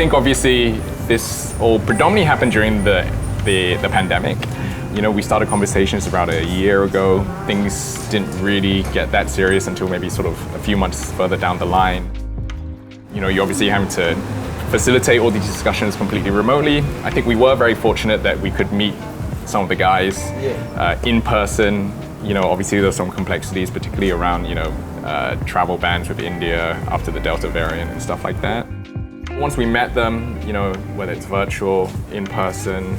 think obviously this all predominantly happened during the pandemic. We started conversations about a year ago. Things didn't really get that serious until maybe sort of a few months further down the line. You're obviously having to facilitate all these discussions completely remotely. I think we were very fortunate that we could meet some of the guys in person. Obviously there's some complexities, particularly around, travel bans with India after the Delta variant and stuff like that. Once we met them, whether it's virtual, in person,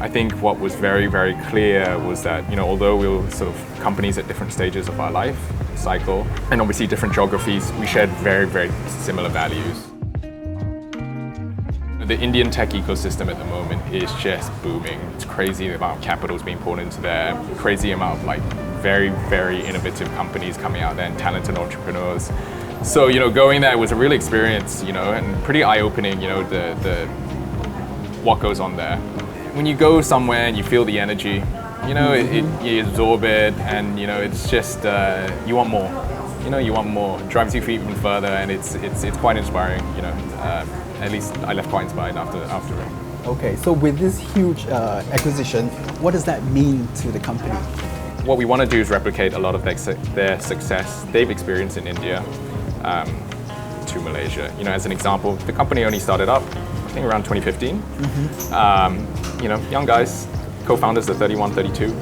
I think what was very, very clear was that, although we were sort of companies at different stages of our life cycle, and obviously different geographies, we shared very, very similar values. The Indian tech ecosystem at the moment is just booming. It's crazy the amount of capital is being poured into there, crazy amount of very, very innovative companies coming out there and talented entrepreneurs. So, going there was a real experience, and pretty eye-opening, what goes on there. When you go somewhere and you feel the energy, you absorb it, and it's just you want more. You want more. It drives you even further, and it's quite inspiring. At least I left quite inspired after it. Okay, so with this huge acquisition, what does that mean to the company? What we want to do is replicate a lot of their success they've experienced in India to Malaysia. As an example, the company only started up, I think, around 2015. Young guys, co-founders are 31, 32,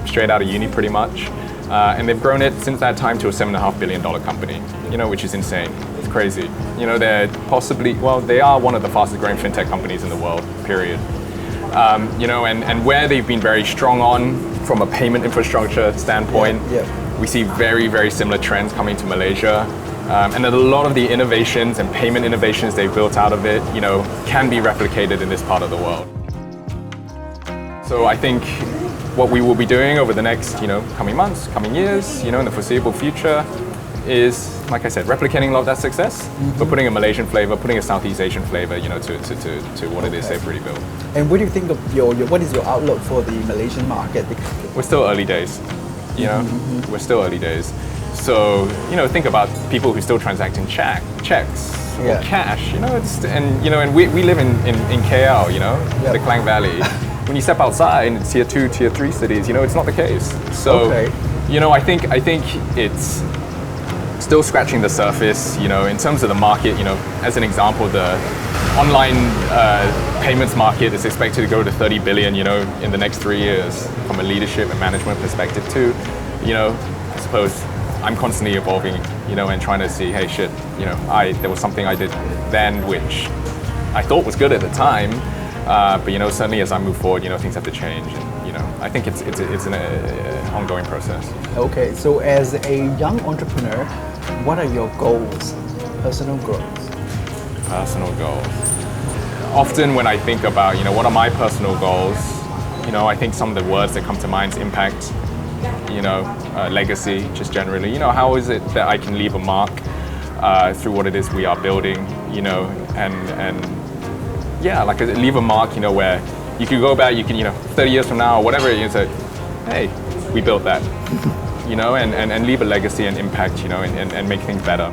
straight out of uni pretty much. And they've grown it since that time to a $7.5 billion company, which is insane. It's crazy. They're they are one of the fastest growing fintech companies in the world, period. And where they've been very strong on from a payment infrastructure standpoint, we see very, very similar trends coming to Malaysia. And a lot of the innovations and payment innovations they've built out of it, can be replicated in this part of the world. So I think what we will be doing over the next, coming months, coming years, in the foreseeable future is, like I said, replicating a lot of that success, but putting a Malaysian flavor, putting a Southeast Asian flavor, to what it is they've really built. And what do you think of what is your outlook for the Malaysian market? We're still early days, we're still early days. So, think about people who still transacting checks or cash, and we live in KL, the Klang Valley. When you step outside in tier 2, tier 3 cities, it's not the case. So, I think it's still scratching the surface, in terms of the market. As an example, the online payments market is expected to go to 30 billion, in the next 3 years from a leadership and management perspective too. I suppose I'm constantly evolving, and trying to see, hey, shit, there was something I did then which I thought was good at the time, but certainly as I move forward, things have to change, and I think it's an ongoing process. Okay, so as a young entrepreneur, what are your goals, personal goals? Personal goals. Often when I think about, what are my personal goals, I think some of the words that come to mind is impact, legacy, just generally. How is it that I can leave a mark through what it is we are building, leave a mark, where you can go back, 30 years from now or whatever, say, hey, we built that, and leave a legacy and impact, and make things better.